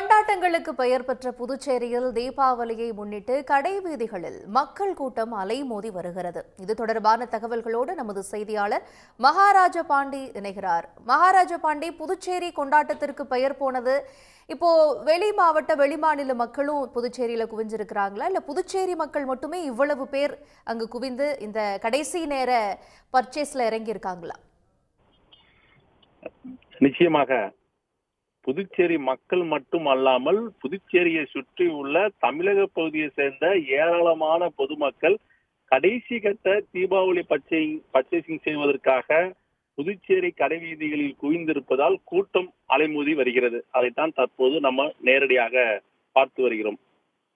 கொண்டாட்டங்களுக்கு பெயர் பெற்ற புதுச்சேரியில் தீபாவளியை முன்னிட்டு கடை வீதிகளில் மக்கள் கூட்டம் அலைமோதி வருகிறது. இது தொடர்பான தகவல்களோடு நமது செய்தியாளர் மகாராஜ பாண்டி இணைகிறார். மகாராஜ பாண்டி, புதுச்சேரி கொண்டாட்டத்திற்கு பெயர் போனது. இப்போ வெளி மாவட்ட வெளிமாநில மக்களும் புதுச்சேரியில குவிஞ்சிருக்கிறாங்களா, இல்ல புதுச்சேரி மக்கள் மட்டுமே இவ்வளவு பேர் அங்கு குவிந்து இந்த கடைசி நேர பர்ச்சேஸ்ல இறங்கி இருக்காங்களா? நிச்சயமாக புதுச்சேரி மக்கள் மட்டும் அல்லாமல் புதுச்சேரியை சுற்றி உள்ள தமிழக பகுதியை சேர்ந்த ஏராளமான பொதுமக்கள் கடைசி கட்ட தீபாவளி பர்ச்சேசிங் செய்வதற்காக புதுச்சேரி கடை வீதிகளில் குவிந்திருப்பதால் கூட்டம் அலைமோதி வருகிறது. அதைத்தான் தற்போது நம்ம நேரடியாக பார்த்து வருகிறோம்.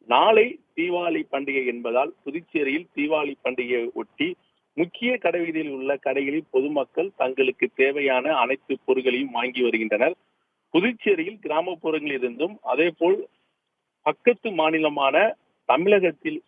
நாளை தீபாவளி பண்டிகை என்பதால் புதுச்சேரியில் தீபாவளி பண்டிகையை ஒட்டி முக்கிய கடை வீதியில் உள்ள கடைகளில் பொதுமக்கள் தங்களுக்கு தேவையான அனைத்து பொருட்களையும் வாங்கி வருகின்றனர். புதுச்சேரியில் கிராமப்புறங்களில் இருந்தும் அதே போல் பக்கத்து மாநிலமான தமிழகத்தில்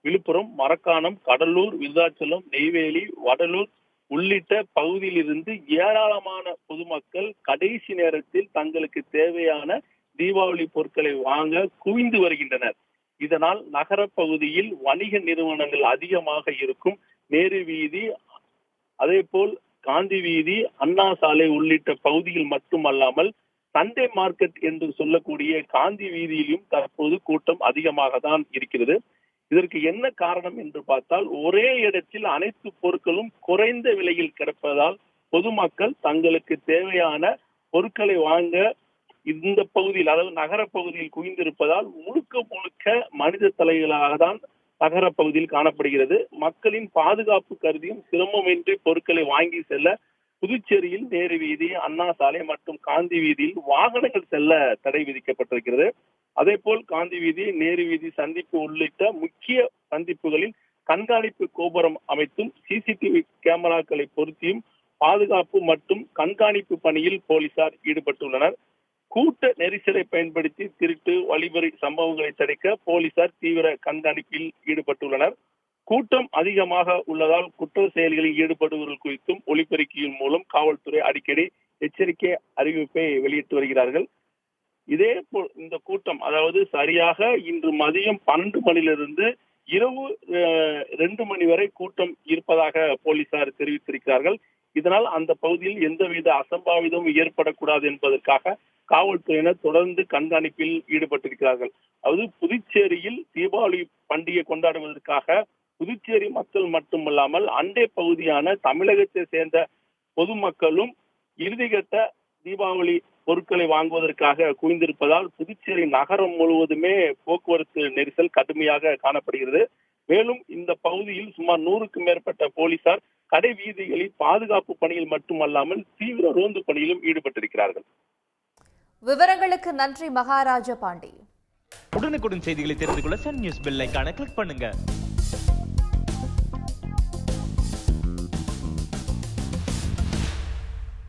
விழுப்புரம், மரக்காணம், கடலூர், விருதாச்சலம், நெய்வேலி, வடலூர் உள்ளிட்ட பகுதியில் இருந்து ஏராளமான பொதுமக்கள் கடைசி நேரத்தில் தங்களுக்கு தேவையான தீபாவளி பொருட்களை வாங்க குவிந்து வருகின்றனர். இதனால் நகர பகுதியில் வணிக நிறுவனங்கள் அதிகமாக இருக்கும் நேரு வீதி, அதே போல் காந்தி வீதி, அண்ணா சாலை உள்ளிட்ட பகுதியில் மட்டுமல்லாமல் சண்டே மார்க்கெட் என்று சொல்லக்கூடிய காந்தி வீதியிலும் தற்போது கூட்டம் அதிகமாக தான் இருக்கிறது. இதற்கு என்ன காரணம் என்று பார்த்தால், ஒரே இடத்தில் அனைத்து பொருட்களும் குறைந்த விலையில் கிடைப்பதால் பொதுமக்கள் தங்களுக்கு தேவையான பொருட்களை வாங்க இந்த பகுதியில், அதாவது நகர பகுதியில் குவிந்திருப்பதால் முழுக்க மனித தலைகளாக தான் நகர பகுதியில் காணப்படுகிறது. மக்களின் பாதுகாப்பு கருதியும் சிரமமின்றி பொருட்களை வாங்கி செல்ல புதுச்சேரியில் நேரு வீதி, அண்ணா சாலை மற்றும் காந்தி வீதியில் வாகனங்கள் செல்ல தடை விதிக்கப்பட்டிருக்கிறது. அதே போல் காந்தி வீதி, நேரு வீதி சந்திப்பு உள்ளிட்ட முக்கிய சந்திப்புகளில் கண்காணிப்பு கோபுரம் அமைத்தும் சிசிடிவி கேமராக்களை பொருத்தியும் பாதுகாப்பு மற்றும் கண்காணிப்பு பணியில் போலீசார் ஈடுபட்டுள்ளனர். கூட்ட நெரிசலை பயன்படுத்தி திருட்டு, வழிபறி சம்பவங்களை தடுக்க போலீசார் தீவிர கண்காணிப்பில் ஈடுபட்டுள்ளனர். கூட்டம் அதிகமாக உள்ளதால் குற்ற செயல்களில் ஈடுபடுவர்கள் குறித்தும் ஒலிபெருக்கியின் மூலம் காவல்துறை அடிக்கடி எச்சரிக்கை அறிவிப்பை வெளியிட்டு வருகிறார்கள். இதே போல் இந்த கூட்டம், அதாவது சரியாக இன்று மதியம் 12 மணியிலிருந்து இரவு 2 மணி வரை கூட்டம் இருப்பதாக போலீசார் தெரிவித்திருக்கிறார்கள். இதனால் அந்த பகுதியில் எந்தவித அசம்பாவிதமும் ஏற்படக்கூடாது என்பதற்காக காவல்துறையினர் தொடர்ந்து கண்காணிப்பில் ஈடுபட்டிருக்கிறார்கள். அதாவது புதுச்சேரியில் தீபாவளி பண்டிகை கொண்டாடுவதற்காக புதுச்சேரி மக்கள் மட்டுமல்லாமல் அண்டை பகுதியான தமிழகத்தை சேர்ந்த பொதுமக்களும் இறுதிக்கட்ட தீபாவளி பொருட்களை வாங்குவதற்காக குவிந்திருப்பதால் புதுச்சேரி நகரம் முழுவதுமே போக்குவரத்து நெரிசல் கடுமையாக காணப்படுகிறது. மேலும் இந்த பகுதியில் சுமார் 100க்கும் மேற்பட்ட போலீசார் கடை வீதிகளில் பாதுகாப்பு பணியில் மட்டுமல்லாமல் தீவிர ரோந்து பணியிலும் ஈடுபட்டிருக்கிறார்கள். விவரங்களுக்கு நன்றி மகாராஜ பாண்டி. உடனுக்குடன் செய்திகளை தெரிந்து கொள்ள சன் நியூஸ் பெல் ஐகானை கிளிக் பண்ணுங்க.